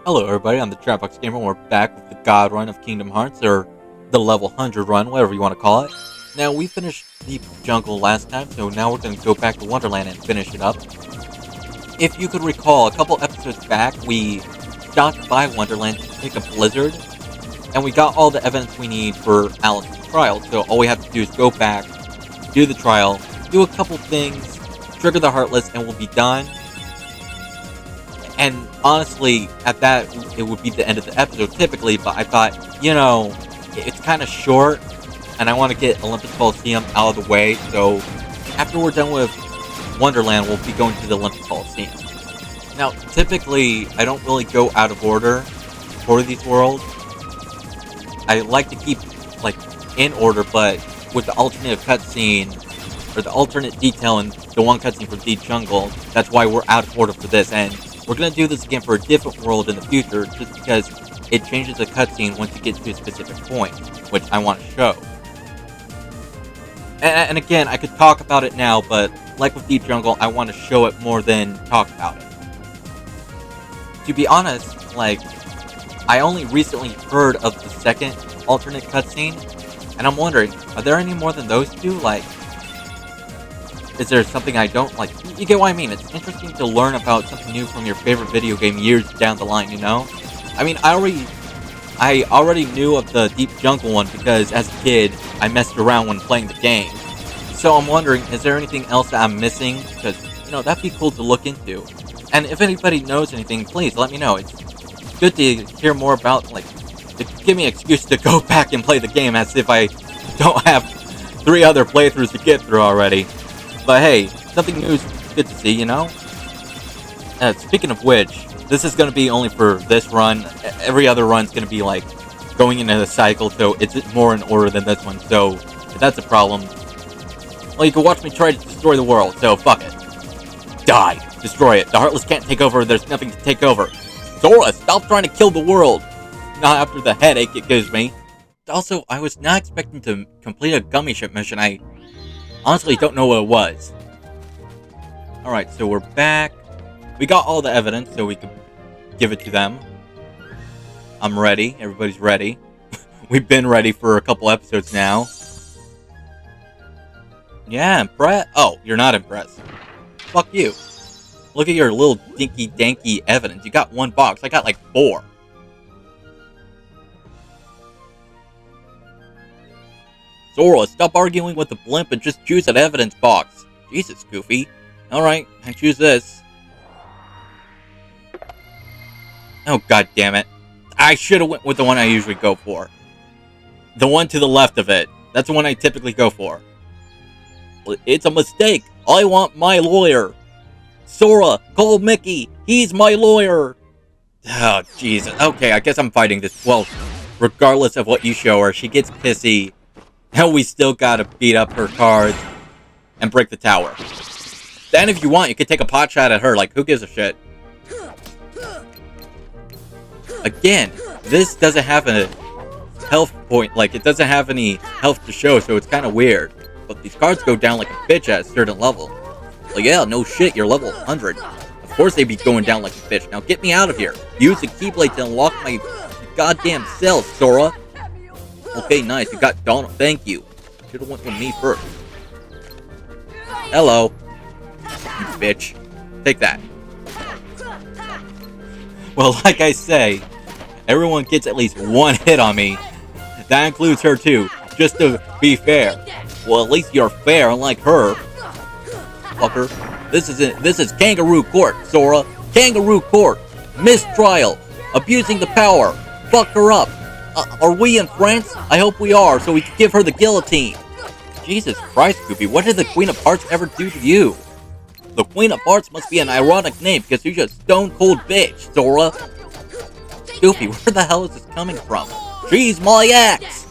Hello everybody, I'm the Dropbox Gamer, and we're back with the God Run of Kingdom Hearts, or the level 100 run, whatever you want to call it. Now, we finished Deep Jungle last time, so now we're going to go back to Wonderland and finish it up. If you could recall, a couple episodes back, we stopped by Wonderland to take a blizzard, and we got all the evidence we need for Alice's trial, so all we have to do is go back, do the trial, do a couple things, trigger the Heartless, and we'll be done. And honestly, at that, it would be the end of the episode typically, but I thought, it's kind of short, and I want to get Olympus Coliseum out of the way, so after we're done with Wonderland, we'll be going to the Olympus Coliseum. Now, typically, I don't really go out of order for these worlds. I like to keep, in order, but with the alternate cutscene, or the alternate detail in the one cutscene for Deep Jungle, that's why we're out of order for this, and we're going to do this again for a different world in the future, just because it changes the cutscene once you get to a specific point, which I want to show. And again, I could talk about it now, but like with Deep Jungle, I want to show it more than talk about it. To be honest, I only recently heard of the second alternate cutscene, and I'm wondering, are there any more than those two? Is there something I don't like? You get what I mean? It's interesting to learn about something new from your favorite video game years down the line, you know? I mean, I already knew of the Deep Jungle one because as a kid, I messed around when playing the game. So I'm wondering, is there anything else that I'm missing? Because, that'd be cool to look into. And if anybody knows anything, please let me know. It's good to hear more about, to give me an excuse to go back and play the game as if I don't have 3 other playthroughs to get through already. But hey, something new is good to see, Speaking of which, this is going to be only for this run. Every other run's going to be, going into the cycle, so it's more in order than this one. So, if that's a problem, well, you can watch me try to destroy the world, so fuck it. Die! Destroy it. The Heartless can't take over, there's nothing to take over. Sora, stop trying to kill the world! Not after the headache it gives me. Also, I was not expecting to complete a gummy ship mission. I honestly don't know what it was. Alright, so we're back. We got all the evidence, so we can give it to them. I'm ready. Everybody's ready. We've been ready for a couple episodes now. Yeah, impressed? Oh, you're not impressed. Fuck you. Look at your little dinky-danky evidence. You got 1 box. I got 4. Sora, stop arguing with the blimp and just choose an evidence box. Jesus, Goofy. Alright, I choose this. Oh, god damn it. I should have went with the one I usually go for. The one to the left of it. That's the one I typically go for. It's a mistake. I want my lawyer. Sora, call Mickey. He's my lawyer. Oh, Jesus. Okay, I guess I'm fighting this. Well, regardless of what you show her, she gets pissy. And we still gotta beat up her cards and break the tower. Then if you want, you could take a pot shot at her. Who gives a shit? Again, this doesn't have a health point. It doesn't have any health to show, so it's kind of weird. But these cards go down like a bitch at a certain level. Yeah, no shit, you're level 100. Of course they'd be going down like a bitch. Now get me out of here. Use the Keyblade to unlock my goddamn cells, Sora. Okay, nice. You got Donald. Thank you. Should've went with me first. Hello. You bitch. Take that. Well, like I say, everyone gets at least 1 hit on me. That includes her too, just to be fair. Well, at least you're fair, unlike her. Fucker. This is Kangaroo Court, Sora. Kangaroo Court. Mistrial. Abusing the power. Fuck her up. Are we in France? I hope we are, so we can give her the guillotine. Jesus Christ, Goofy, what did the Queen of Hearts ever do to you? The Queen of Hearts must be an ironic name, because you're just stone-cold bitch, Sora. Goofy, where the hell is this coming from? She's my ex!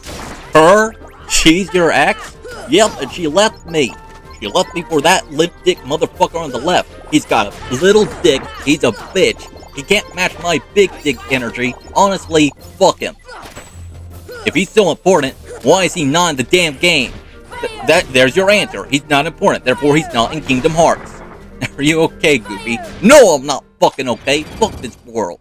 Her? She's your ex? Yep, and she left me. She left me for that lip-dick motherfucker on the left. He's got a little dick, he's a bitch. He can't match my big dick energy. Honestly, fuck him. If he's so important, why is he not in the damn game? There's your answer. He's not important, therefore he's not in Kingdom Hearts. Are you okay, Goofy? No, I'm not fucking okay. Fuck this world.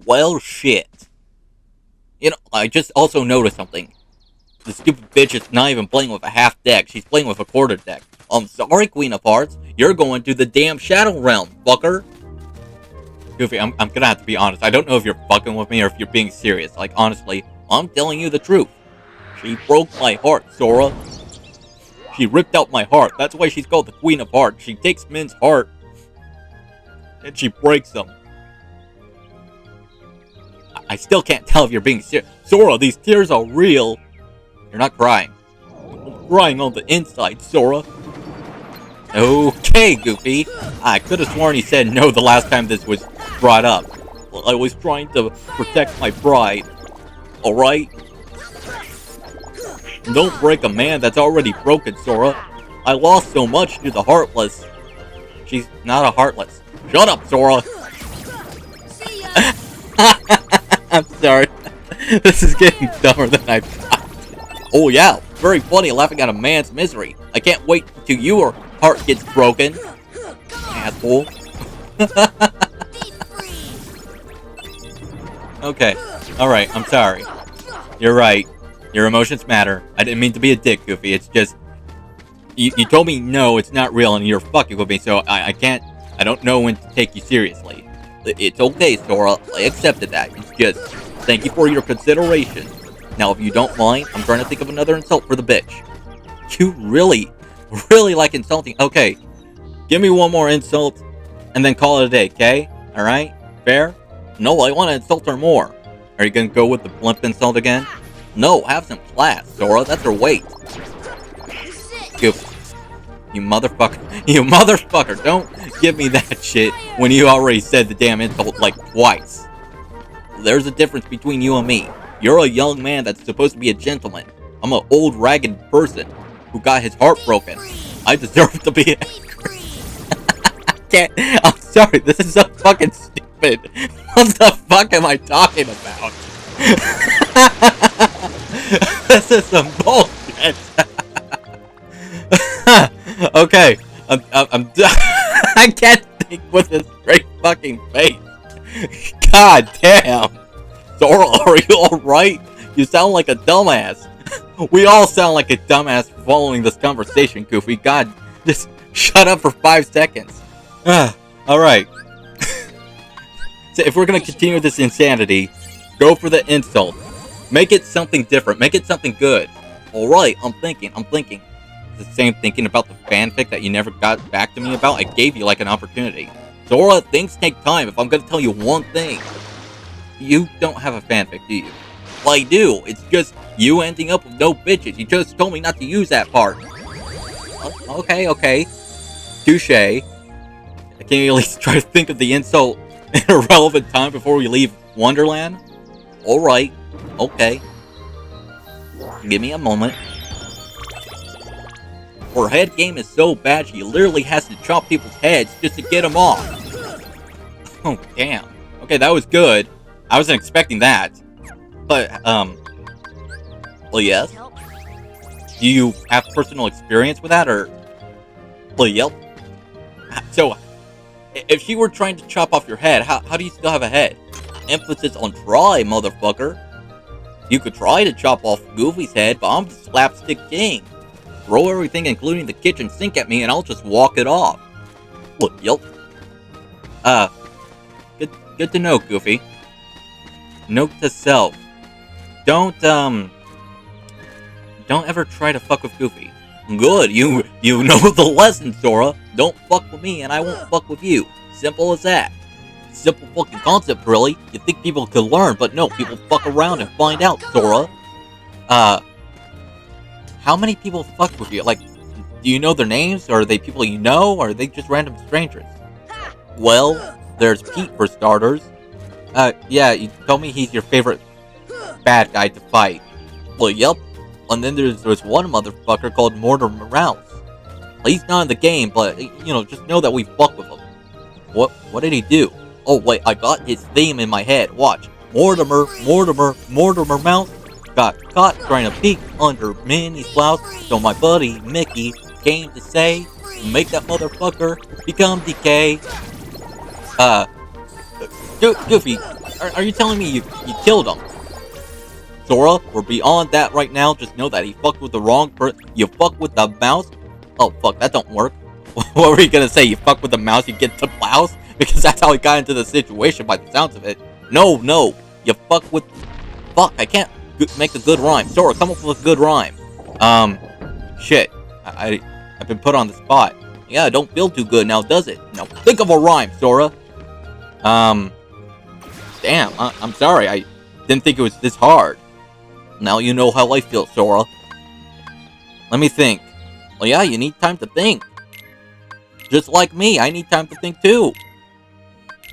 Well, shit. You know, I just also noticed something. The stupid bitch is not even playing with a half deck. She's playing with a quarter deck. I'm sorry, Queen of Hearts. You're going to the damn Shadow Realm, fucker. Goofy, I'm gonna have to be honest. I don't know if you're fucking with me or if you're being serious. Like, honestly, I'm telling you the truth. She broke my heart, Sora. She ripped out my heart. That's why she's called the Queen of Hearts. She takes men's heart and she breaks them. I still can't tell if you're being serious. Sora, these tears are real. You're not crying. I'm crying on the inside, Sora. Okay, Goofy. I could have sworn he said no the last time this was brought up. Well, I was trying to protect my pride. Alright? Don't break a man that's already broken, Sora. I lost so much to the Heartless. She's not a Heartless. Shut up, Sora! I'm sorry. This is getting dumber than I thought. Oh yeah, very funny laughing at a man's misery. I can't wait till your heart gets broken. Asshole. Okay. Alright, I'm sorry. You're right. Your emotions matter. I didn't mean to be a dick, Goofy. It's just... You told me no, it's not real, and you're fucking with me, so I can't... I don't know when to take you seriously. It's okay, Sora. I accepted that. It's just... Thank you for your consideration. Now, if you don't mind, I'm trying to think of another insult for the bitch. You really like insulting. Okay. Give me one more insult, and then call it a day, okay? Alright? Fair? No, I want to insult her more. Are you gonna go with the blimp insult again? No, have some class, Sora. That's her weight. You motherfucker. You motherfucker. Don't give me that shit when you already said the damn insult like twice. There's a difference between you and me. You're a young man that's supposed to be a gentleman. I'm an old ragged person who got his heart broken. I deserve to be angry. I'm sorry, this is so fucking stupid. What the fuck am I talking about? This is some bullshit. Okay, I'm done. I can't think with a straight fucking face. God damn. Sora, are you alright? You sound like a dumbass. We all sound like a dumbass following this conversation, Goofy. God, just shut up for 5 seconds. Alright. So if we're gonna continue this insanity, go for the insult. Make it something different. Make it something good. Alright, I'm thinking. It's the same thinking about the fanfic that you never got back to me about. I gave you like an opportunity. Sora, things take time. If I'm gonna tell you one thing. You don't have a fanfic, do you? Well, I do. It's just you ending up with no bitches. You just told me not to use that part. Okay. Touche. Can you at least try to think of the insult in a relevant time before we leave Wonderland? Alright. Okay. Give me a moment. Her head game is so bad she literally has to chop people's heads just to get them off. Oh, damn. Okay, that was good. I wasn't expecting that. But, well, yes. Do you have personal experience with that, or... Well, yep. So, if she were trying to chop off your head, how do you still have a head? Emphasis on try, motherfucker. You could try to chop off Goofy's head, but I'm the slapstick king. Throw everything, including the kitchen sink, at me, and I'll just walk it off. Well, yep. Good to know, Goofy. Note to self. Don't ever try to fuck with Goofy. Good, you know the lesson, Sora. Don't fuck with me and I won't fuck with you. Simple as that. Simple fucking concept, really. You think people could learn, but no, people fuck around and find out, Sora. How many people fuck with you? Like, do you know their names? Or are they people you know? Or are they just random strangers? Well, there's Pete for starters. Yeah, you told me he's your favorite bad guy to fight. Well, yep. And then there's one motherfucker called Mortimer Mouse. He's not in the game, but, you know, just know that we fuck with him. What did he do? Oh, wait, I got his theme in my head. Watch. Mortimer Mouse got caught trying to peek under Minnie's blouse, so my buddy Mickey came to say, make that motherfucker become decay. Goofy, Are you telling me you killed him? Sora, we're beyond that right now. Just know that he fucked with the wrong person. You fuck with the mouse? Oh, fuck, that don't work. What were you gonna say? You fuck with the mouse, you get the blouse? Because that's how he got into the situation by the sounds of it. No. You fuck with... Fuck, I can't make a good rhyme. Sora, come up with a good rhyme. Shit. I've been put on the spot. Yeah, it don't feel too good now, does it? Now, think of a rhyme, Sora. Damn, I'm sorry. I didn't think it was this hard. Now you know how I feel, Sora. Let me think. Well, yeah, you need time to think. Just like me, I need time to think too.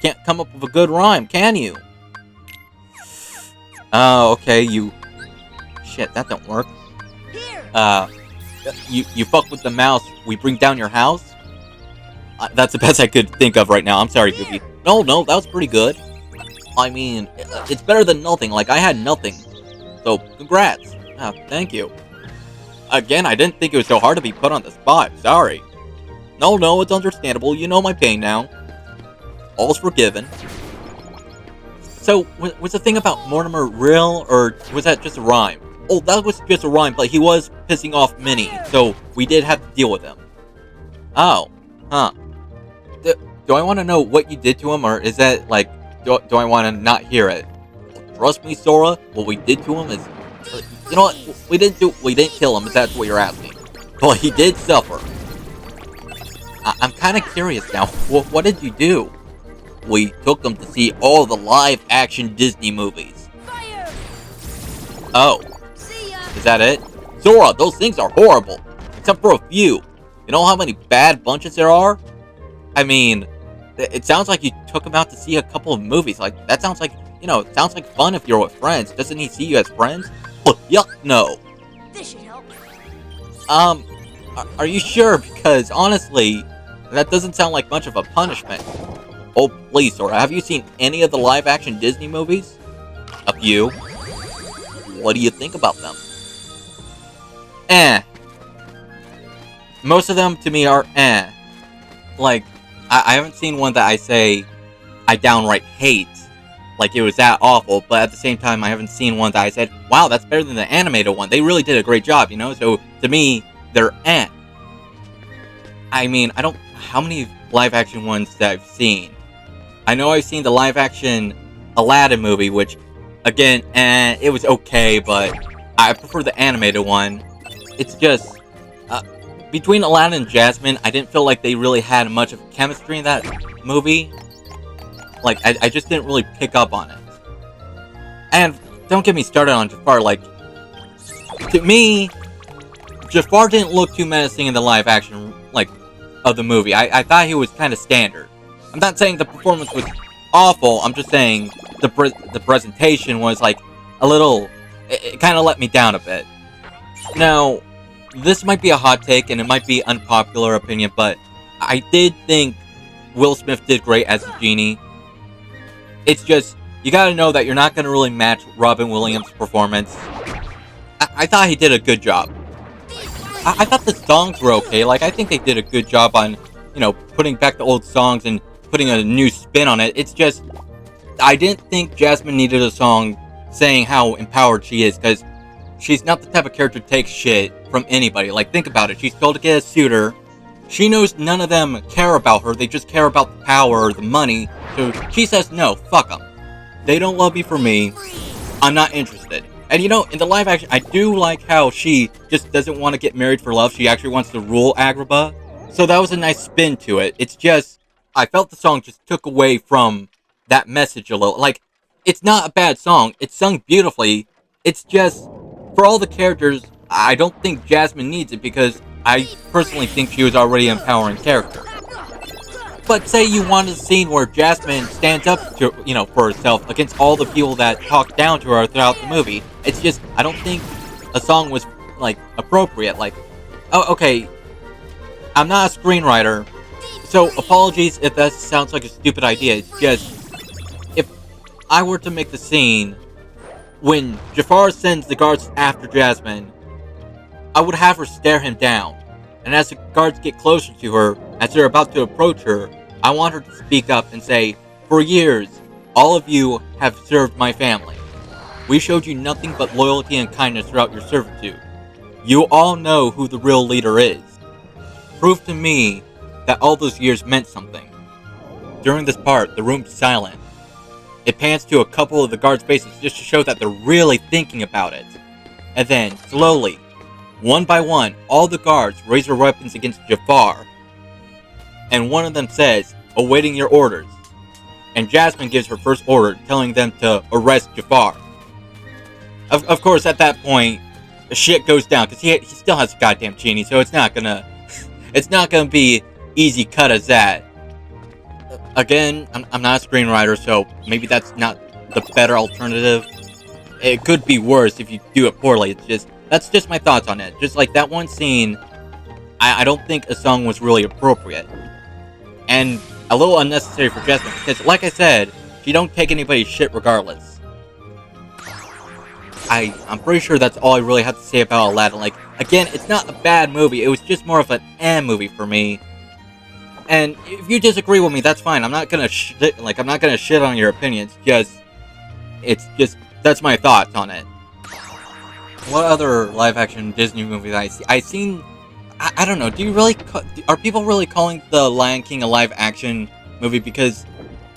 Can't come up with a good rhyme, can you? Okay, you... Shit, that don't work. You fuck with the mouse, we bring down your house? That's the best I could think of right now. I'm sorry, Goofy. No, that was pretty good. I mean, it's better than nothing. Like, I had nothing. So, congrats. Thank you. Again, I didn't think it was so hard to be put on the spot. Sorry. No, it's understandable. You know my pain now. All's forgiven. So, was the thing about Mortimer real, or was that just a rhyme? Oh, that was just a rhyme, but he was pissing off Minnie, so we did have to deal with him. Oh, huh. Do I want to know what you did to him, or is that, like, do I want to not hear it? Trust me, Sora, what we did to him is... You know what? We didn't kill him, if that's what you're asking. But he did suffer. I'm kind of curious now. What did you do? We took him to see all the live-action Disney movies. Fire! Oh. See ya! Is that it? Sora, those things are horrible. Except for a few. You know how many bad bunches there are? I mean, it sounds like you took him out to see a couple of movies. Like, that sounds like, you know, it sounds like fun if you're with friends. Doesn't he see you as friends? Oh, yuck, no. This should help. Are you sure? Because, honestly, that doesn't sound like much of a punishment. Oh, please, Sora, have you seen any of the live-action Disney movies? A few. What do you think about them? Most of them, to me, are Like, I haven't seen one that I say I downright hate. Like, it was that awful, but at the same time, I haven't seen one that I said, wow, that's better than the animated one. They really did a great job, you know? So, to me, they're I mean, I don't... How many live-action ones that I've seen? I know I've seen the live-action Aladdin movie, which, again, it was okay, but I prefer the animated one. It's just... between Aladdin and Jasmine, I didn't feel like they really had much of chemistry in that movie. Like, I just didn't really pick up on it. And don't get me started on Jafar, like... To me, Jafar didn't look too menacing in the live-action, like, of the movie. I thought he was kind of standard. I'm not saying the performance was awful, I'm just saying the presentation was, like, a little... It kind of let me down a bit. Now, this might be a hot take, and it might be unpopular opinion, but I did think Will Smith did great as a genie. It's just, you gotta know that you're not gonna really match Robin Williams' performance. I thought he did a good job. I thought the songs were okay. Like, I think they did a good job on, you know, putting back the old songs and putting a new spin on it. It's just, I didn't think Jasmine needed a song saying how empowered she is, because she's not the type of character to take shit from anybody. Like, think about it. She's told to get a suitor. She knows none of them care about her. They just care about the power or the money. So she says, no, fuck them. They don't love me for me. I'm not interested. And you know, in the live action, I do like how she just doesn't want to get married for love. She actually wants to rule Agrabah. So that was a nice spin to it. It's just, I felt the song just took away from that message a little. Like, it's not a bad song. It's sung beautifully. It's just, for all the characters, I don't think Jasmine needs it, because I personally think she was already an empowering character. But say you wanted a scene where Jasmine stands up to, you know, for herself against all the people that talk down to her throughout the movie. It's just, I don't think a song was, like, appropriate. Like, oh, okay, I'm not a screenwriter, so apologies if that sounds like a stupid idea. It's just, if I were to make the scene when Jafar sends the guards after Jasmine, I would have her stare him down. And as the guards get closer to her, as they're about to approach her, I want her to speak up and say, for years, All of you have served my family. We showed you nothing but loyalty and kindness throughout your servitude. You all know who the real leader is. Prove to me that all those years meant something. During this part, the room's silent. It pans to a couple of the guards' faces just to show that they're really thinking about it. And then, slowly, one by one, all the guards raise their weapons against Jafar. And one of them says, awaiting your orders. And Jasmine gives her first order, telling them to arrest Jafar. Of course, at that point, the shit goes down, because he still has a goddamn genie, so it's not gonna be easy cut as that. Again, I'm not a screenwriter, so maybe that's not the better alternative. It could be worse if you do it poorly. That's just my thoughts on it. Just like that one scene, I don't think a song was really appropriate. And a little unnecessary for Jasmine, because like I said, she don't take anybody's shit regardless. I'm pretty sure that's all I really have to say about Aladdin. Like, again, it's not a bad movie, it was just more of an movie for me. And if you disagree with me, that's fine. I'm not gonna shit on your opinions. It's just that's my thoughts on it. What other live-action Disney movies I seen? I don't know. Are people really calling The Lion King a live-action movie? Because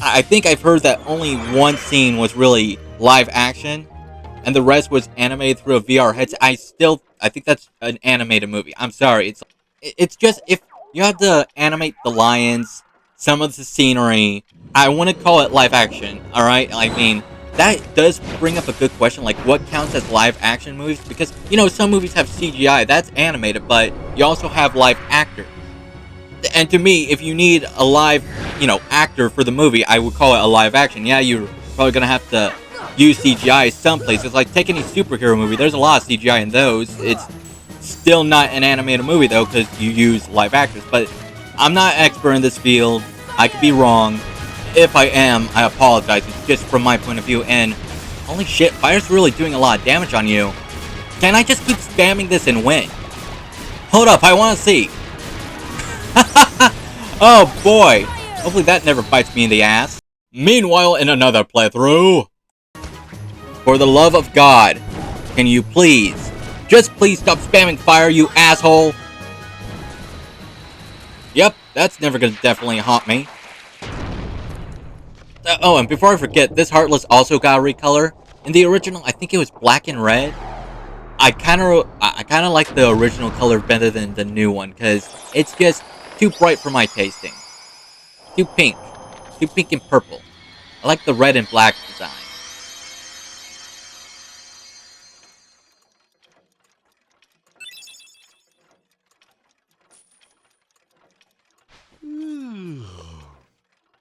I think I've heard that only one scene was really live-action, and the rest was animated through a VR headset. I think that's an animated movie. I'm sorry. It's just, if you have to animate the lions, some of the scenery, I want to call it live action, alright? I mean, that does bring up a good question, like what counts as live action movies? Because, some movies have CGI, that's animated, but you also have live actors. And to me, if you need a live, actor for the movie, I would call it a live action. Yeah, you're probably going to have to use CGI some places. Like, take any superhero movie, there's a lot of CGI in those. It's still not an animated movie, though, because you use live actors. But I'm not an expert in this field. I could be wrong. If I am, I apologize. It's just from my point of view. And holy shit, fire's really doing a lot of damage on you. Can I just keep spamming this and win? Hold up, I want to see. Oh boy. Hopefully that never bites me in the ass. Meanwhile, in another playthrough. For the love of God, can you please, just please stop spamming fire, you asshole. Yep, that's never gonna definitely haunt me. Oh, and before I forget, this Heartless also got a recolor. In the original, I think it was black and red. I kind of like the original color better than the new one, because it's just too bright for my tasting. Too pink and purple. I like the red and black design.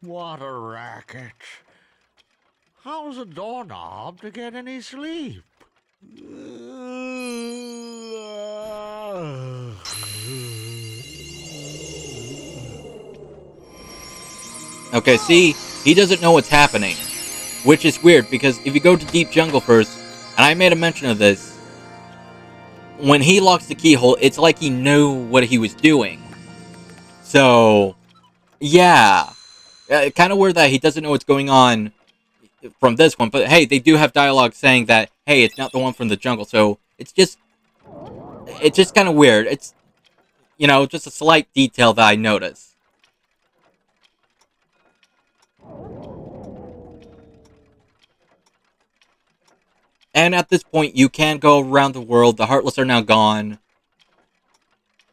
What a racket. How's a doorknob to get any sleep? Okay, see? He doesn't know what's happening. Which is weird, because if you go to Deep Jungle first, and I made a mention of this, when he locks the keyhole, it's like he knew what he was doing. So, yeah. Kind of weird that he doesn't know what's going on from this one, but hey, they do have dialogue saying that, hey, it's not the one from the jungle, so it's just kind of weird. It's, just a slight detail that I noticed. And at this point, you can go around the world. The Heartless are now gone.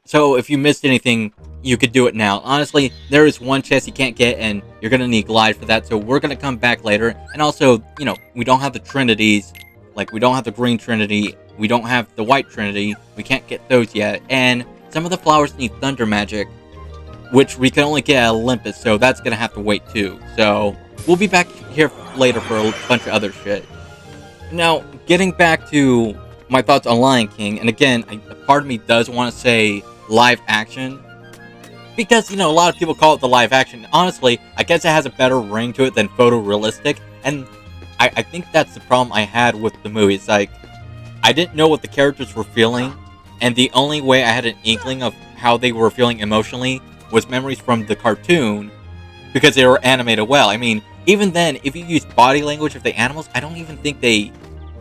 So if you missed anything, you could do it now. Honestly, there is one chest you can't get, and you're going to need Glide for that, so we're going to come back later. And also, we don't have the Trinities. Like, we don't have the Green Trinity. We don't have the White Trinity. We can't get those yet. And some of the flowers need Thunder Magic, which we can only get at Olympus, so that's going to have to wait too. So, we'll be back here later for a bunch of other shit. Now, getting back to my thoughts on Lion King, and again, a part of me does want to say live action, because, a lot of people call it the live action. Honestly, I guess it has a better ring to it than photorealistic, and I think that's the problem I had with the movie. It's like, I didn't know what the characters were feeling, and the only way I had an inkling of how they were feeling emotionally was memories from the cartoon, because they were animated well. I mean, even then, if you use body language of the animals, I don't even think they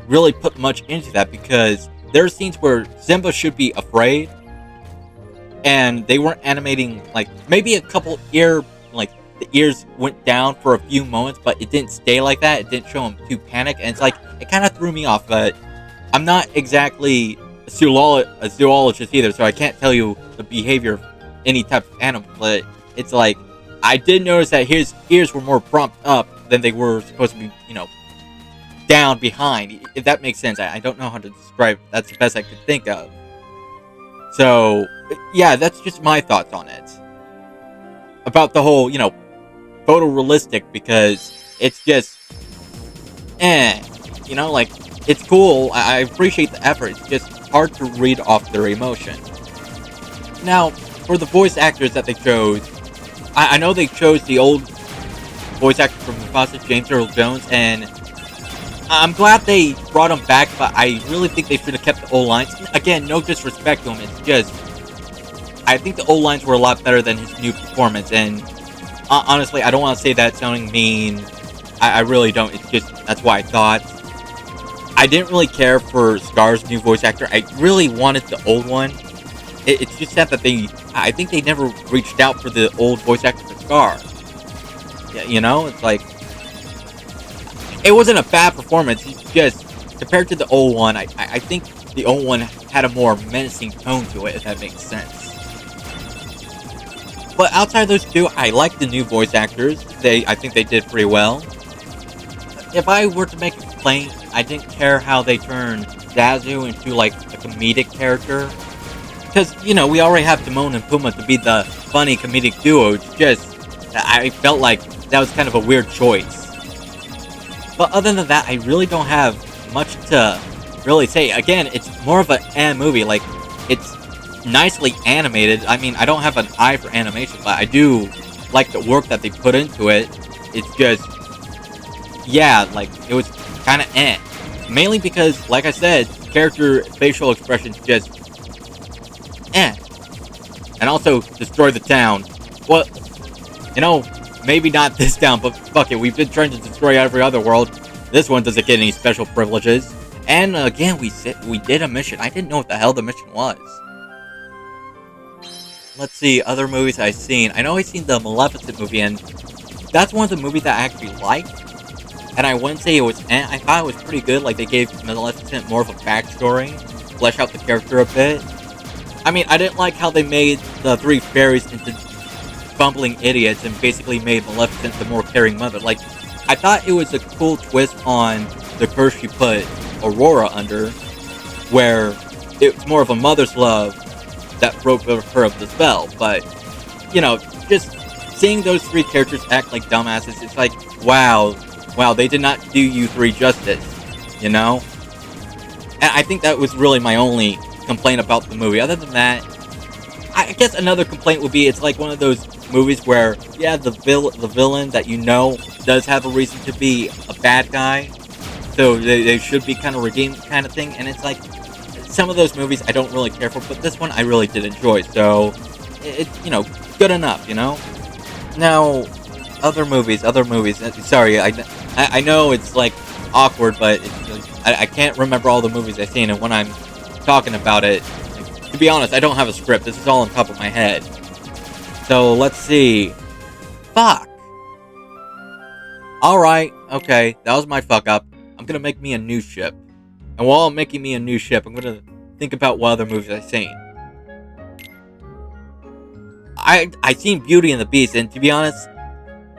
really put much into that, because there are scenes where Simba should be afraid, and they weren't animating, like, maybe a couple like, the ears went down for a few moments, but it didn't stay like that. It didn't show him too panicked, and it's like, it kind of threw me off, but I'm not exactly a zoologist either, so I can't tell you the behavior of any type of animal, but it's like, I did notice that his ears were more propped up than they were supposed to be, down behind, if that makes sense. I don't know how to describe it. That's the best I could think of. So, yeah, that's just my thoughts on it. About the whole, photorealistic, because it's just, like, it's cool. I appreciate the effort. It's just hard to read off their emotion. Now, for the voice actors that they chose, I know they chose the old voice actor from Mufasa, James Earl Jones, and I'm glad they brought him back, but I really think they should have kept the old lines. Again, no disrespect to him, it's just, I think the old lines were a lot better than his new performance, and honestly, I don't want to say that sounding mean. I really don't. It's just, that's what I thought. I didn't really care for Scar's new voice actor. I really wanted the old one. It's just sad that I think they never reached out for the old voice actor for Scar. Yeah, it's like, it wasn't a bad performance. It's just, compared to the old one, I think the old one had a more menacing tone to it, if that makes sense. But outside of those two, I like the new voice actors. I think they did pretty well. If I were to make a complaint, I didn't care how they turned Zazu into, like, a comedic character. Because, we already have Timon and Pumbaa to be the funny comedic duo. It's just, I felt like that was kind of a weird choice. But other than that, I really don't have much to really say. Again, it's more of an movie. Like, it's nicely animated. I mean, I don't have an eye for animation, but I do like the work that they put into it. It's just, yeah, like, it was kind of Mainly because, like I said, character facial expressions just And also, destroy the town. Well, maybe not this town, but fuck it, we've been trying to destroy every other world. This one doesn't get any special privileges. And again, we did a mission. I didn't know what the hell the mission was. Let's see, other movies I've seen. I know I've seen the Maleficent movie, and that's one of the movies that I actually liked. And I wouldn't say it was I thought it was pretty good. Like, they gave Maleficent more of a backstory, flesh out the character a bit. I mean, I didn't like how they made the three fairies into bumbling idiots and basically made Maleficent the more caring mother. Like, I thought it was a cool twist on the curse she put Aurora under, where it's more of a mother's love that broke her of the spell. But, just seeing those three characters act like dumbasses, it's like, wow, they did not do you three justice, And I think that was really my only complaint about the movie. Other than that, I guess another complaint would be, it's like one of those movies where, yeah, the villain that does have a reason to be a bad guy, so they should be kind of redeemed kind of thing, and it's like, some of those movies I don't really care for, but this one I really did enjoy, so it's, good enough, Now, other movies, sorry, I know it's, like, awkward, but I can't remember all the movies I've seen, and when I'm talking about it, to be honest, I don't have a script. This is all on top of my head. So, let's see. Fuck. Alright, okay, that was my fuck up. I'm gonna make me a new ship. And while I'm making me a new ship, I'm gonna think about what other movies I've seen. I seen Beauty and the Beast, and to be honest,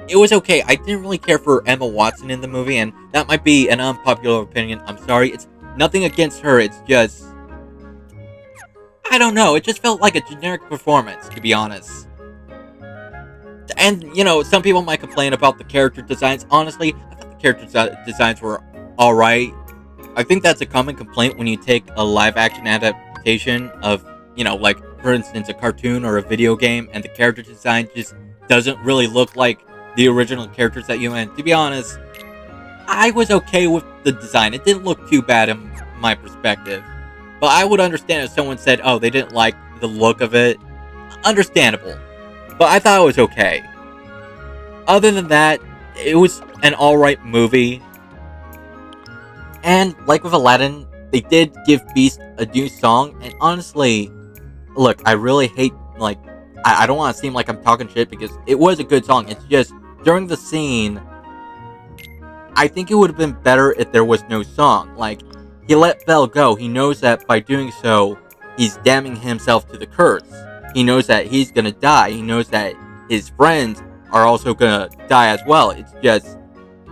it was okay. I didn't really care for Emma Watson in the movie, and that might be an unpopular opinion. I'm sorry. It's nothing against her. It's just, I don't know. It just felt like a generic performance, to be honest. And, some people might complain about the character designs. Honestly, I thought the character designs were alright. I think that's a common complaint when you take a live-action adaptation of, like, for instance, a cartoon or a video game, and the character design just doesn't really look like the original characters that you and to be honest, I was okay with the design. It didn't look too bad in my perspective. But I would understand if someone said, oh, they didn't like the look of it. Understandable. But I thought it was okay. Other than that, it was an alright movie. And like with Aladdin, they did give Beast a new song, and honestly, look, I really hate, like, I don't want to seem like I'm talking shit because it was a good song. It's just, during the scene, I think it would have been better if there was no song. Like, he let Belle go. He knows that by doing so, he's damning himself to the curse. He knows that he's gonna die. He knows that his friends are also gonna die as well. It's just,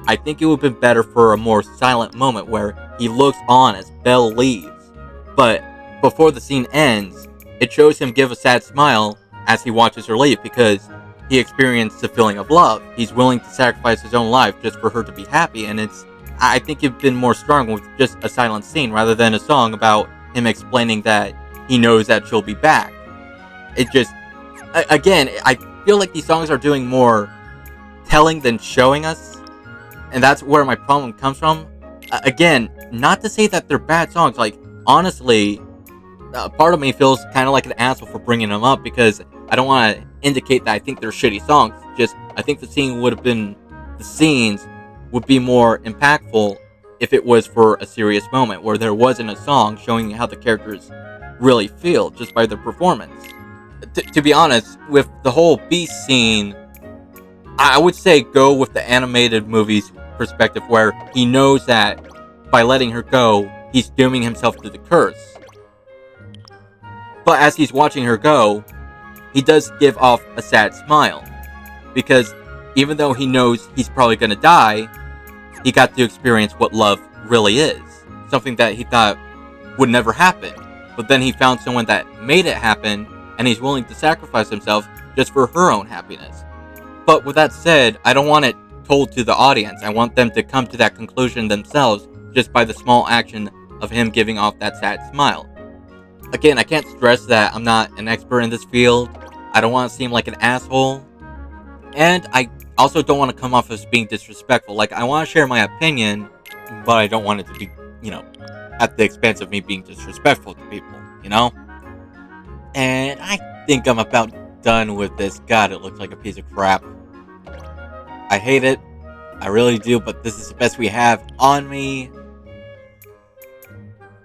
I think it would have been better for a more silent moment where he looks on as Belle leaves. But before the scene ends, it shows him give a sad smile as he watches her leave because he experienced the feeling of love. He's willing to sacrifice his own life just for her to be happy, and I think it'd been more strong with just a silent scene rather than a song about him explaining that he knows that she'll be back. It just, again, I feel like these songs are doing more telling than showing us, and that's where my problem comes from. Again, not to say that they're bad songs, like, honestly, part of me feels kind of like an asshole for bringing them up because I don't want to indicate that I think they're shitty songs. Just, I think the scenes would be more impactful if it was for a serious moment where there wasn't a song showing how the characters really feel just by their performance. To be honest, with the whole Beast scene, I would say go with the animated movie's perspective where he knows that by letting her go, he's dooming himself to the curse. But as he's watching her go, he does give off a sad smile. Because even though he knows he's probably gonna die, he got to experience what love really is. Something that he thought would never happen. But then he found someone that made it happen, and he's willing to sacrifice himself just for her own happiness. But with that said, I don't want it told to the audience. I want them to come to that conclusion themselves just by the small action of him giving off that sad smile. Again, I can't stress that I'm not an expert in this field. I don't want to seem like an asshole. And I also don't want to come off as being disrespectful. Like, I want to share my opinion, but I don't want it to be, at the expense of me being disrespectful to people, And I think I'm about done with this. God, it looks like a piece of crap. I hate it. I really do, but this is the best we have on me.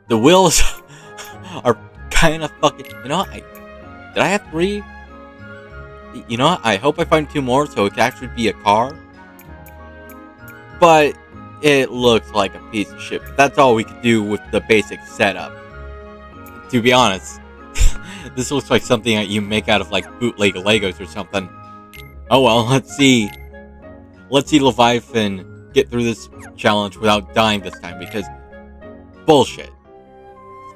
The wheels are kind of fucking... did I have 3? I hope I find 2 more so it can actually be a car. But it looks like a piece of shit. But that's all we could do with the basic setup. To be honest, this looks like something that you make out of like bootleg Legos or something. Oh well, let's see. Let's see Leviathan get through this challenge without dying this time because bullshit.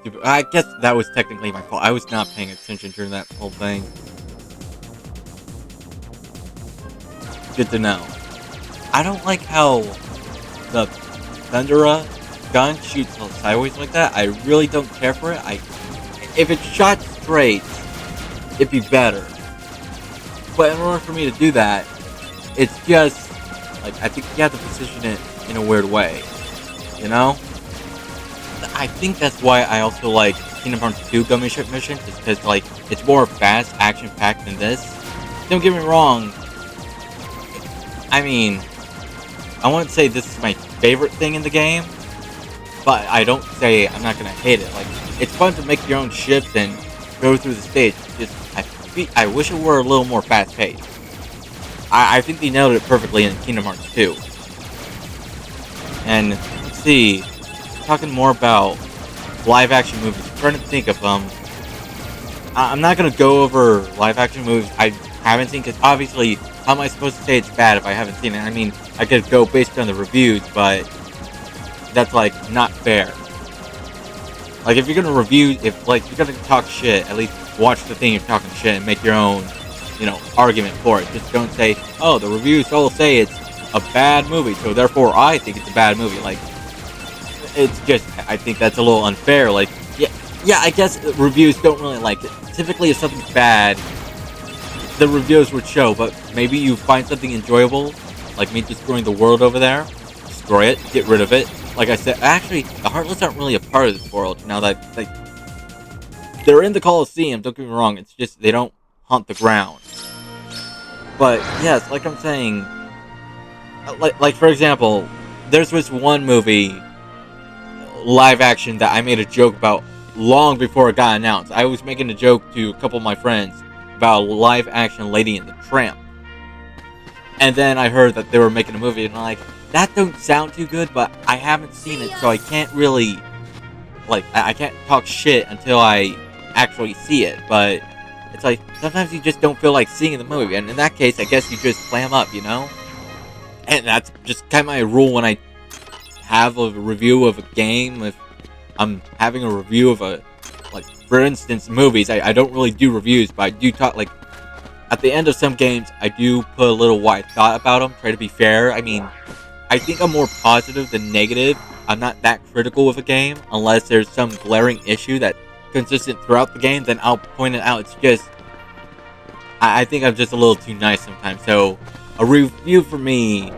Stupid. I guess that was technically my fault. I was not paying attention during that whole thing. Good to know. I don't like how the Thundera gun shoots sideways like that. I really don't care for it. If it's shot straight, it'd be better. But in order for me to do that, it's just like I think you have to position it in a weird way. I think that's why I also like Kingdom Hearts 2 Gummy Ship Mission, just because like it's more fast, action-packed than this. Don't get me wrong. I mean, I wouldn't say this is my favorite thing in the game, but I'm not gonna hate it. Like, it's fun to make your own ships and go through the stage. Just, I wish it were a little more fast-paced. I think they nailed it perfectly in Kingdom Hearts 2. And let's see, talking more about live-action movies. I'm trying to think of them. I'm not gonna go over live-action movies I haven't seen because obviously, how am I supposed to say it's bad if I haven't seen it? I mean, I could go based on the reviews, but that's like not fair. Like, if you're gonna review, if like you're gonna talk shit, at least watch the thing you're talking shit and make your own, argument for it. Just don't say, oh, the reviews all say it's a bad movie, so therefore I think it's a bad movie. Like, it's just, I think that's a little unfair. Like, yeah, I guess reviews don't really like it. Typically, if something's bad, the reviews would show, but maybe you find something enjoyable, like me destroying the world over there, destroy it, get rid of it. Like I said, actually, the Heartless aren't really a part of this world now that, they're in the Coliseum, don't get me wrong, it's just they don't haunt the ground. But, yes, like I'm saying, like for example, there's this one movie, live action, that I made a joke about long before it got announced. I was making a joke to a couple of my friends about a live action Lady and the Tramp. And then I heard that they were making a movie, and I'm like, that don't sound too good, but I haven't seen it, so I can't really, like, I can't talk shit until I actually see it. But it's like, sometimes you just don't feel like seeing the movie, and in that case, I guess you just clam up, you know? And that's just kind of my rule when I have a review of a game. If I'm having a review of a, like, for instance, movies, I don't really do reviews, but I do talk, like, at the end of some games, I do put a little what I thought about them, try to be fair. I mean, I think I'm more positive than negative. I'm not that critical of a game, unless there's some glaring issue that's consistent throughout the game, then I'll point it out. It's just, I think I'm just a little too nice sometimes, so a review for me,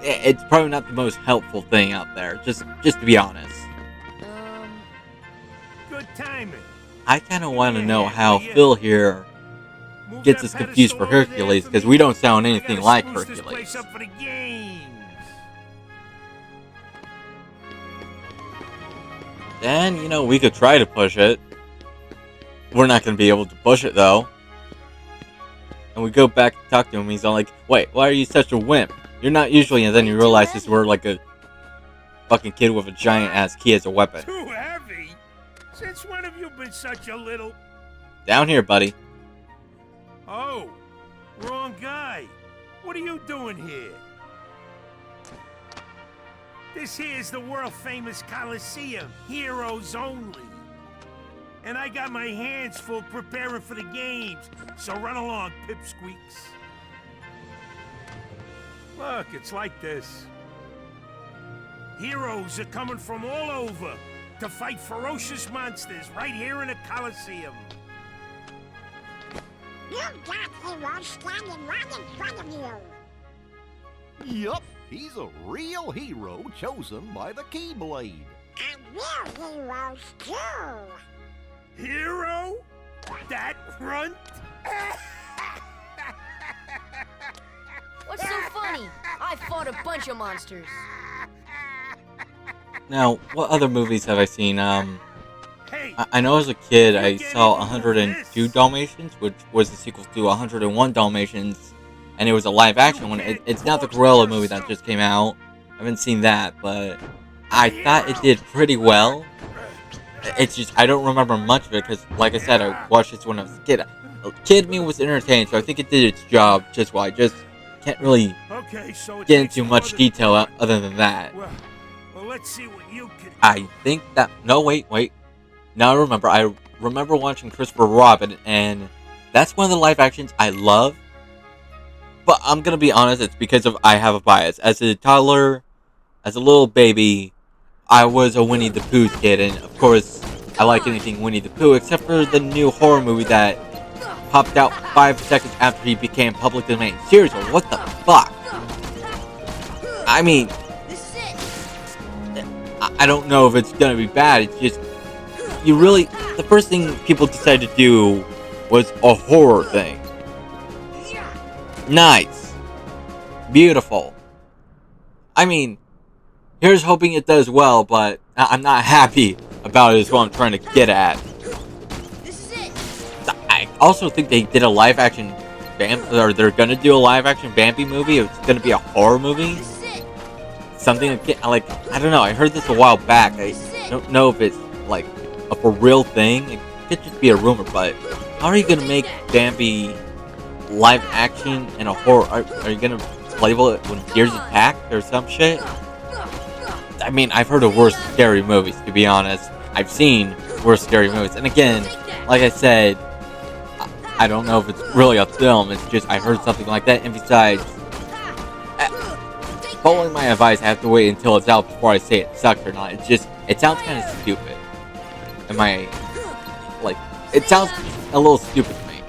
it's probably not the most helpful thing out there, just to be honest. Good timing. I kind of want to know how Phil here gets us confused for Hercules, because we don't sound anything like Hercules. And, you know, we could try to push it. We're not going to be able to push it, though. And we go back to talk to him, he's all like, wait, why are you such a wimp? You're not usually, and then you realize this we're like a fucking kid with a giant-ass key as a weapon. Too heavy? Since when have you been such a little... Down here, buddy. Oh, wrong guy. What are you doing here? This here's the world-famous Coliseum, heroes only. And I got my hands full preparing for the games, so run along, pipsqueaks. Look, it's like this. Heroes are coming from all over to fight ferocious monsters right here in the Coliseum. You've got heroes standing right in front of you. Yup, he's a real hero chosen by the Keyblade. And we're heroes too. Hero? That runt? What's so funny? I fought a bunch of monsters. Now, what other movies have I seen? Hey, I know as a kid I saw 102 Dalmatians, which was the sequel to 101 Dalmatians, and it was a live action one. It's not the Gorilla movie that just came out. I haven't seen that, but I thought it did pretty well. It's just, I don't remember much of it, because, like I said, I watched this when I was a kid. Kid me was entertained, so I think it did its job just well. I just can't really get into much detail other than that. Well, let's see what you can... I think that... No, wait. Now I remember watching Christopher Robin, and that's one of the live actions I love. But I'm gonna be honest, it's because of I have a bias. As a toddler, as a little baby, I was a Winnie the Pooh kid, and of course, I like anything Winnie the Pooh, except for the new horror movie that popped out 5 seconds after he became public domain. Seriously, what the fuck? I mean, I don't know if it's gonna be bad, it's just, the first thing people decided to do was a horror thing. Nice. Beautiful. I mean, here's hoping it does well, but I'm not happy about it is what I'm trying to get at. I also think they did a live action or they're gonna do a live action Bambi movie. It's gonna be a horror movie. Something like, I don't know, I heard this a while back. I don't know if it's like a for real thing. It could just be a rumor, but how are you gonna make Bambi live action and a horror? Are you gonna label it when Gears Attack or some shit? I mean, I've heard of worse scary movies, to be honest. I've seen worse scary movies. And again, like I said, I don't know if it's really a film. It's just I heard something like that. And besides, following my advice, I have to wait until it's out before I say it sucks or not. It's just, it sounds kind of stupid. It sounds a little stupid to me.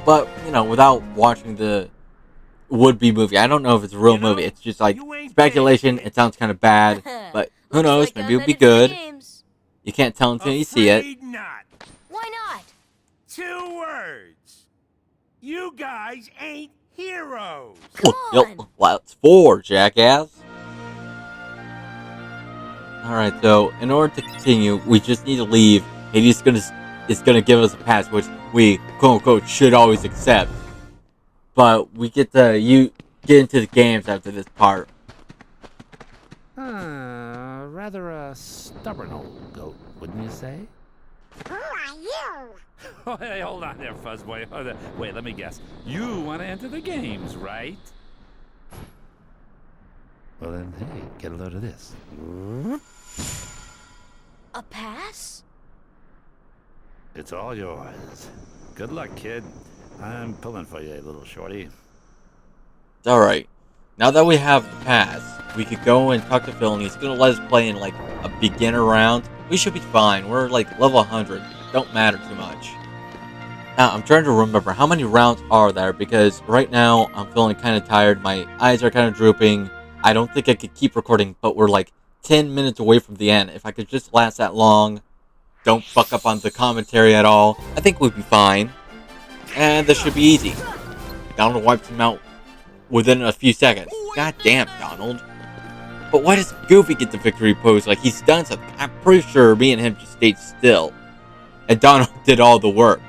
But, you know, without watching the would-be movie, I don't know if it's a real movie. It's just like speculation. It sounds kind of bad, but who knows? Maybe it'll be good. You can't tell until you see it. Not. Why not? 2 words. You guys ain't heroes. Come Yep, on. that's 4, jackass. Alright, so in order to continue, we just need to leave. Hades is gonna give us a pass, which we quote unquote should always accept. But we get to get into the games after this part. Rather a stubborn old goat, wouldn't you say? Who are you? Oh, hey, hold on there, Fuzzboy. Wait, let me guess. You want to enter the games, right? Well then, hey, get a load of this. A pass? It's all yours. Good luck, kid. I'm pulling for you, little shorty. Alright, now that we have the pass, we could go and talk to Phil, and he's gonna let us play in like a beginner round. We should be fine. We're like level 100. Don't matter too much. Now, I'm trying to remember how many rounds are there, because right now I'm feeling kind of tired. My eyes are kind of drooping. I don't think I could keep recording, but we're like 10 minutes away from the end. If I could just last that long, don't fuck up on the commentary at all, I think we'd be fine. And this should be easy. Donald wipes him out within a few seconds. God damn, Donald. But why does Goofy get the victory pose like he's done something? I'm pretty sure me and him just stayed still. And Donald did all the work.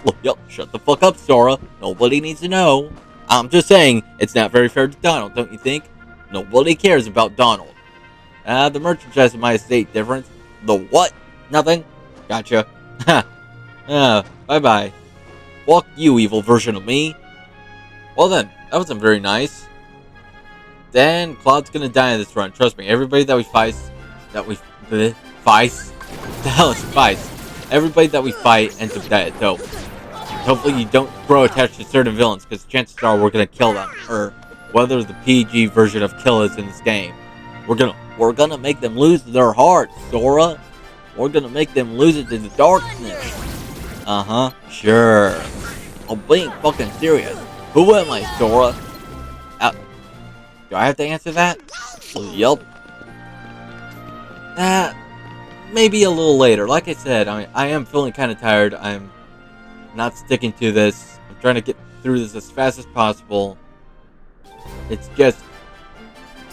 Look, yep, shut the fuck up, Sora. Nobody needs to know. I'm just saying, it's not very fair to Donald, don't you think? Nobody cares about Donald. The merchandise in my estate difference. The what? Nothing? Gotcha. Ha. Bye-bye. Fuck you, evil version of me. Well then, that wasn't very nice. Then Cloud's gonna die in this run. Trust me, everybody that we fight, the hell is fight? Everybody that we fight ends up dead. So hopefully you don't grow attached to certain villains, because chances are we're gonna kill them, or whether the PG version of kill is in this game. We're gonna make them lose their hearts, Sora. We're gonna make them lose it to the darkness. Sure. I'm being fucking serious. Who am I, Sora? Do I have to answer that? Yup. Maybe a little later. Like I said, I am feeling kind of tired. I'm not sticking to this. I'm trying to get through this as fast as possible. It's just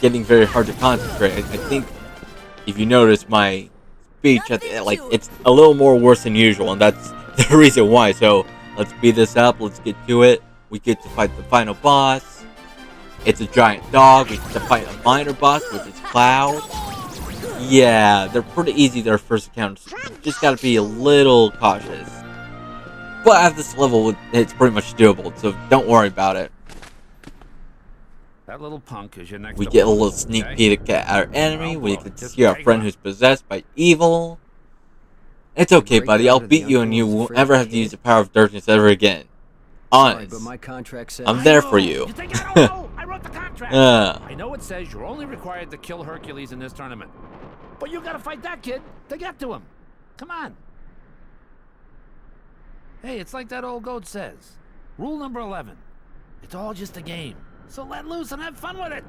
getting very hard to concentrate. I think if you notice my speech, it's a little more worse than usual, and that's the reason why. So let's speed this up. Let's get to it. We get to fight the final boss. It's a giant dog. We get to fight a minor boss, which is Cloud. Yeah, they're pretty easy, their first encounters. Just gotta be a little cautious. But at this level, it's pretty much doable, so don't worry about it. That little punk is your next. We get a little sneak peek at our enemy. We get to see our friend who's possessed by evil. It's okay, buddy. I'll beat you, and you won't ever have to use the power of darkness ever again. Honest. But my contract says I'm there for you. You think I don't know? I wrote the contract. I know it says you're only required to kill Hercules in this tournament, but you gotta fight that kid to get to him. Come on. Hey, it's like that old goat says. Rule number 11. It's all just a game. So let loose and have fun with it.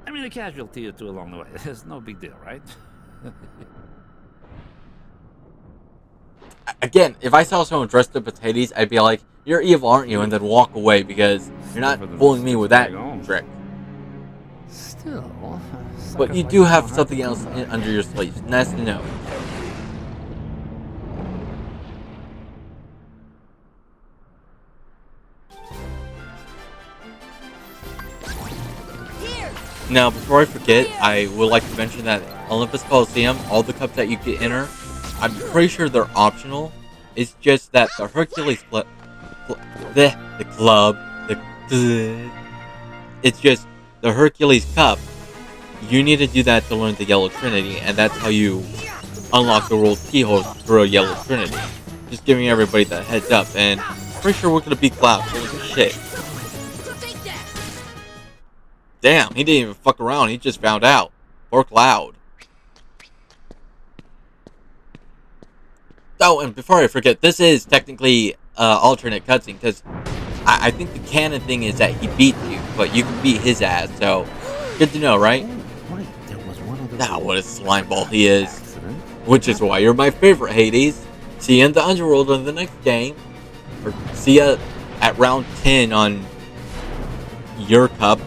I mean, a casualty or two along the way. It's no big deal, right? Again, if I saw someone dressed up as Hades, I'd be like, "You're evil, aren't you?" and then walk away, because you're not fooling me with that trick. Still. But you do have something else under your sleeves. Nice to know. Now, before I forget, I would like to mention that Olympus Coliseum, all the cups that you can enter, I'm pretty sure they're optional. It's just that the Hercules it's just the Hercules Cup. You need to do that to learn the Yellow Trinity, and that's how you unlock the world keyholes through a Yellow Trinity. Just giving everybody that heads up, and pretty sure we're gonna beat Cloud. Holy shit. Damn, he didn't even fuck around, he just found out. Poor Cloud. Oh, and before I forget, this is technically alternate cutscene, because I think the canon thing is that he beats you, but you can beat his ass, so good to know, right? Ah, what a slime ball he is. Which is why you're my favorite, Hades. See you in the underworld in the next game. Or see ya at round 10 on your cup.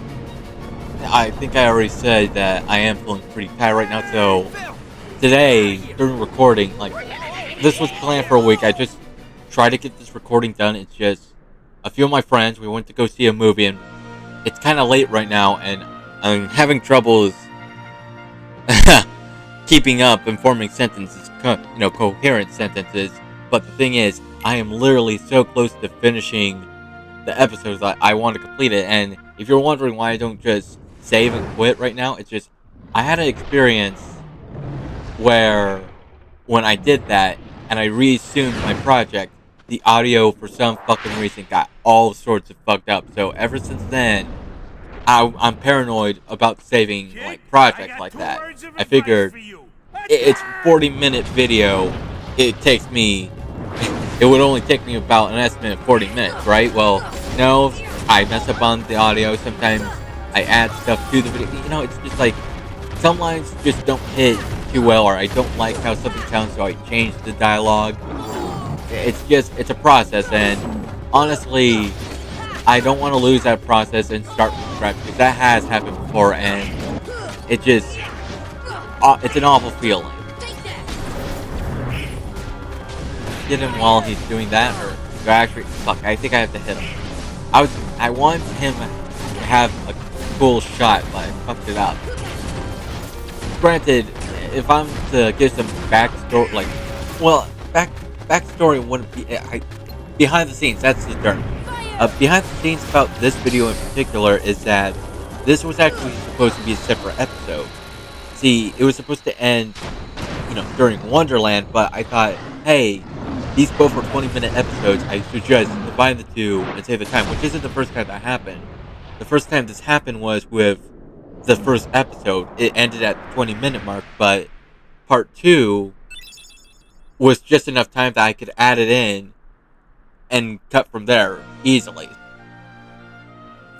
I think I already said that I am feeling pretty tired right now, so today, during recording, like, this was planned for a week. I just tried to get this recording done. It's just a few of my friends, we went to go see a movie, and it's kind of late right now, and I'm having troubles keeping up and forming sentences, coherent sentences. But the thing is, I am literally so close to finishing the episodes that I want to complete it. And if you're wondering why I don't just save and quit right now, it's just I had an experience where when I did that and I reassumed my project, the audio for some fucking reason got all sorts of fucked up. So ever since then, I'm paranoid about saving like projects like that. I figured it's 40-minute video. It takes me. It would only take me about an estimate of 40 minutes, right? Well, no, I mess up on the audio. Sometimes I add stuff to the video. You know, it's just like some lines just don't hit too well, or I don't like how something sounds, so I change the dialogue. It's a process, and honestly, I don't want to lose that process and start from scratch, because that has happened before, and it's an awful feeling. Hit him while he's doing that, or do I actually? Fuck, I think I have to hit him. I want him to have a cool shot, but I fucked it up. Granted, if I'm to give some backstory, backstory wouldn't be behind the scenes. That's the term. Behind the scenes about this video in particular is that this was actually supposed to be a separate episode. See, it was supposed to end, during Wonderland, but I thought, hey, these both are 20-minute episodes. I should just combine the two and save the time, which isn't the first time that happened. The first time this happened was with the first episode. It ended at the 20-minute mark, but part 2 was just enough time that I could add it in and cut from there easily.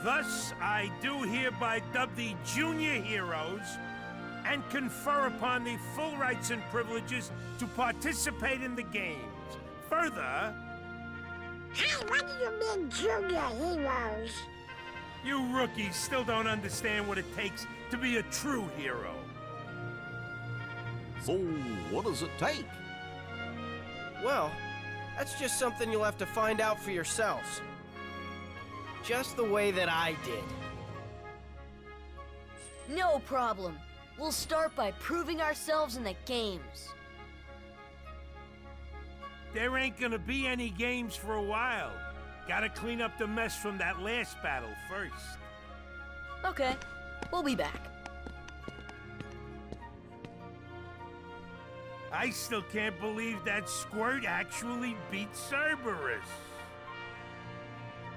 Thus, I do hereby dub the Junior Heroes and confer upon the full rights and privileges to participate in the games. Further... Hey, what do you mean, Junior Heroes? You rookies still don't understand what it takes to be a true hero. So, what does it take? Well, that's just something you'll have to find out for yourselves. Just the way that I did. No problem. We'll start by proving ourselves in the games. There ain't gonna be any games for a while. Gotta clean up the mess from that last battle first. Okay, we'll be back. I still can't believe that Squirt actually beat Cerberus.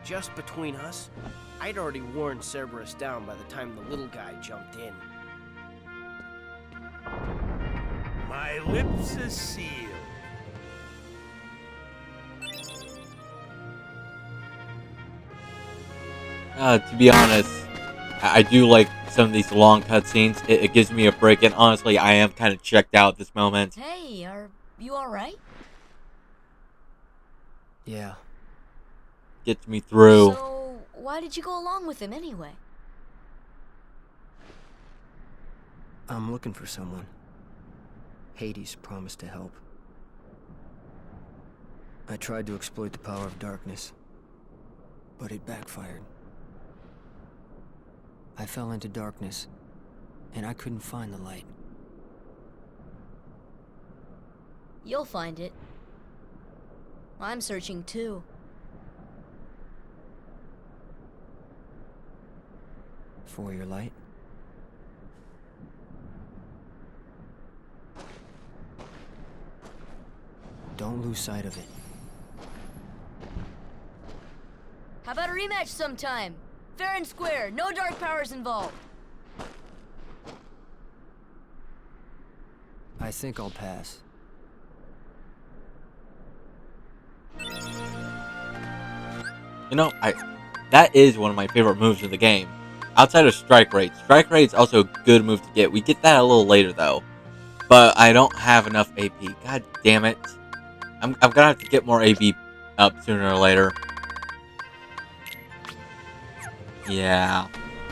Just between us, I'd already worn Cerberus down by the time the little guy jumped in. My lips are sealed. To be honest, I do like some of these long cutscenes. It gives me a break, and honestly, I am kind of checked out at this moment. Hey, are you alright? Yeah. Gets me through. So, why did you go along with him anyway? I'm looking for someone. Hades promised to help. I tried to exploit the power of darkness, but it backfired. I fell into darkness, and I couldn't find the light. You'll find it. I'm searching too. For your light? Don't lose sight of it. How about a rematch sometime? Fair and square, no dark powers involved. I think I'll pass. That is one of my favorite moves in the game. Outside of Strike Rate. Strike Rate's also a good move to get. We get that a little later though. But I don't have enough AP. God damn it. I'm gonna have to get more AP up sooner or later. Yeah.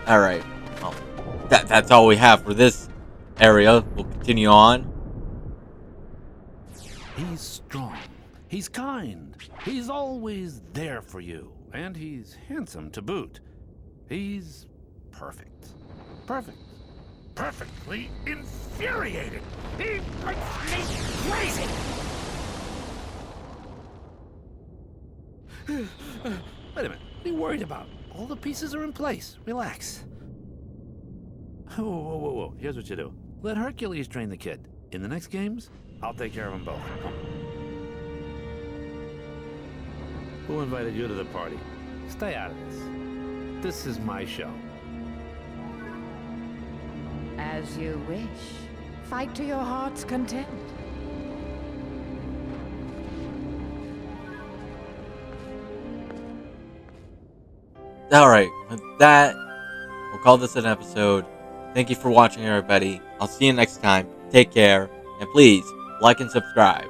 Alright. Well, that's all we have for this area. We'll continue on. He's strong. He's kind. He's always there for you. And he's handsome to boot. He's perfect. Perfect. Perfectly infuriating. He makes me crazy. Wait a minute. What are you worried about? All the pieces are in place. Relax. Whoa. Here's what you do. Let Hercules train the kid. In the next games, I'll take care of them both. Come. Who invited you to the party? Stay out of this. This is my show. As you wish. Fight to your heart's content. Alright, with that, we'll call this an episode. Thank you for watching, everybody. I'll see you next time. Take care, and please, like and subscribe.